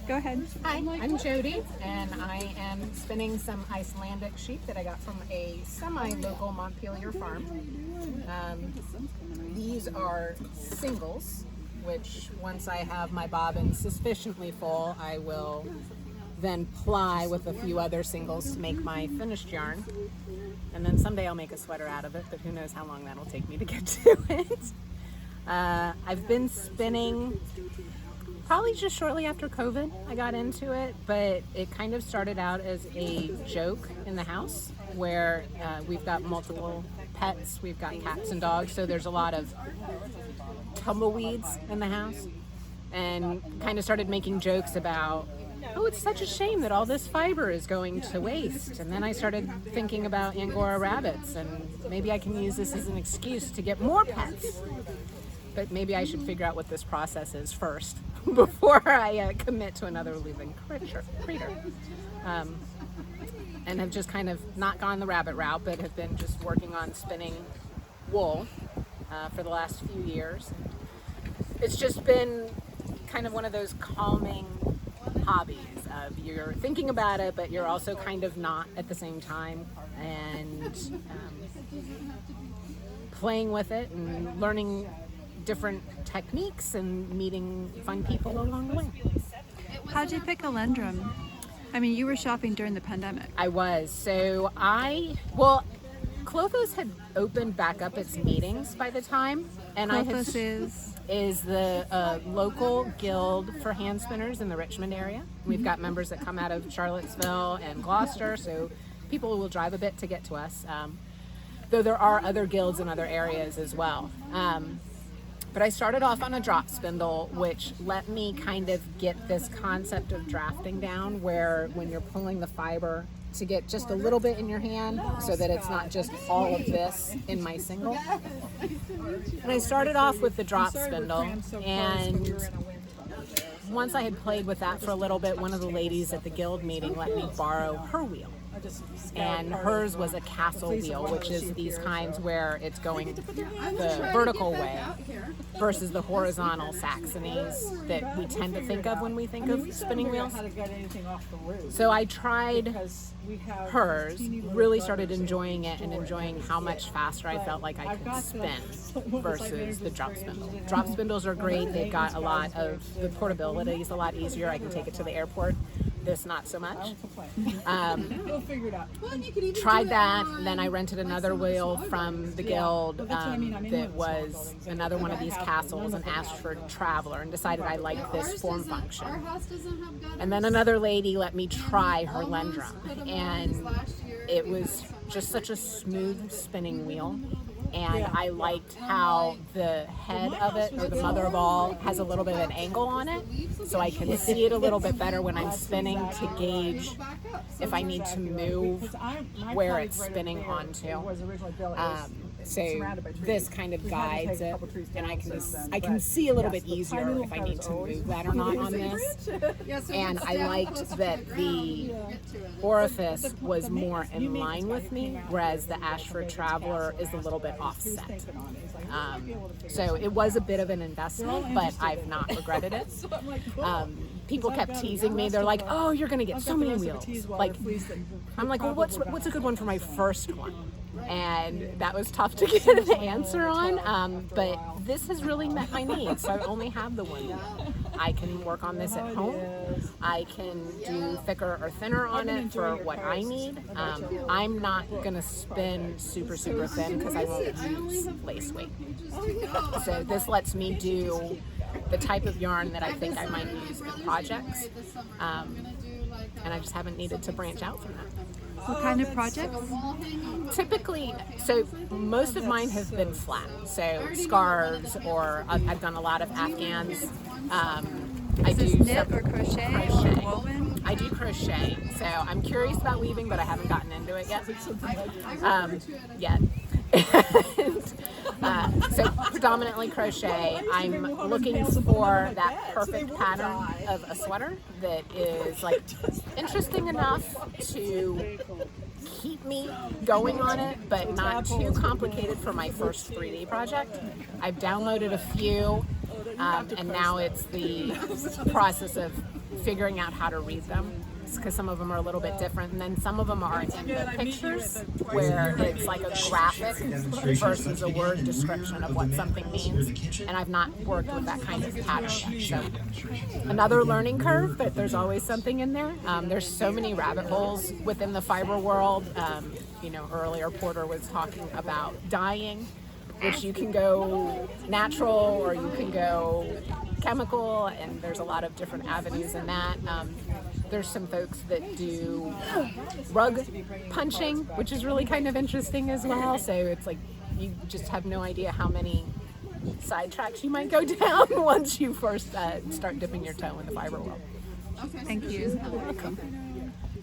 Go ahead. Hi, I'm Jodi, and I am spinning some Icelandic sheep that I got from a semi-local Montpelier farm. These are singles, which once I have my bobbin sufficiently full, I will then ply with a few other singles to make my finished yarn. And then someday I'll make a sweater out of it, but who knows how long that'll take me to get to it. I've been spinning probably just shortly after COVID. I got into it, but it kind of started out as a joke in the house where we've got multiple pets. We've got cats and dogs, so there's a lot of tumbleweeds in the house, and kind of started making jokes about, oh, it's such a shame that all this fiber is going to waste. And then I started thinking about Angora rabbits, and maybe I can use this as an excuse to get more pets. But maybe I should figure out what this process is first before I commit to another living creature. And have just kind of not gone the rabbit route, but have been just working on spinning wool for the last few years. It's just been kind of one of those calming hobbies of you're thinking about it, but you're also kind of not at the same time, and playing with it and learning different techniques and meeting fun people along the way. How'd you pick a Lendrum? I mean, you were shopping during the pandemic. I was. So Clothos had opened back up its meetings by the time, and Clothos is the local guild for hand spinners in the Richmond area. We've got members that come out of Charlottesville and Gloucester, so people will drive a bit to get to us. Though there are other guilds in other areas as well. But I started off on a drop spindle, which let me kind of get this concept of drafting down, where when you're pulling the fiber to get just a little bit in your hand so that it's not just all of this in my single. And I started off with the drop spindle, and once I had played with that for a little bit, one of the ladies at the guild meeting let me borrow her wheel. And hers was a castle wheel, which is these kinds where it's going the vertical way versus the horizontal Saxonies that we tend to think of when we think of spinning wheels. So I tried hers, really started enjoying it and enjoying how much faster I felt like I could spin versus the drop spindle. Drop spindles are great. They've got a lot of, the portability is a lot easier. I can take it to the airport. This not so much. Tried that, then I rented another wheel from the guild that was another one of these castles, an Ashford Traveler, and decided I liked this form function. And then another lady let me try her Lendrum, and it was just such a smooth spinning wheel. And I liked how the head of it, or the mother of all, has a little bit of an angle on it, so I can see it a little bit better when I'm spinning to gauge if I need to move where it's spinning onto. So this kind of guides it, and I can see a little bit easier if I need to move that or not on this. And I liked that the orifice was more in line with me, whereas the Ashford Traveler is a little bit offset. So it was a bit of an investment, but I've not regretted it. People kept teasing me. They're like, "Oh, you're going to get so many wheels." Like, I'm like, "Well, what's a good one for my first one?" And that was tough to get an answer on. But this has really met my needs. So I only have the one. I can work on this at home. I can do thicker or thinner on it for what I need. I'm not going to spin super, super thin because I won't use lace weight. So this lets me do the type of yarn that I think I might use in projects. And I just haven't needed to branch out from that. What kind of projects? Typically, so most of mine have been flat. So scarves, or I've done a lot of Afghans. I do knit or crochet or woven? I do crochet. So I'm curious about weaving, but I haven't gotten into it yet. So predominantly crochet. I'm looking for that perfect pattern of a sweater that is like interesting enough to keep me going on it, but not too complicated for my first 3D project. I've downloaded a few. and now it's the process of figuring out how to read them, because some of them are a little bit different, and then some of them are in the pictures where it's like a graphic versus a word description of what something means, and I've not worked with that kind of pattern yet. So another learning curve, but there's always something in there. There's so many rabbit holes within the fiber world. Earlier Porter was talking about dyeing, which you can go natural or you can go chemical, and there's a lot of different avenues in that. There's some folks that do rug punching, which is really kind of interesting as well. So it's like you just have no idea how many sidetracks you might go down once you first start dipping your toe in the fiber world. Thank you. You're welcome.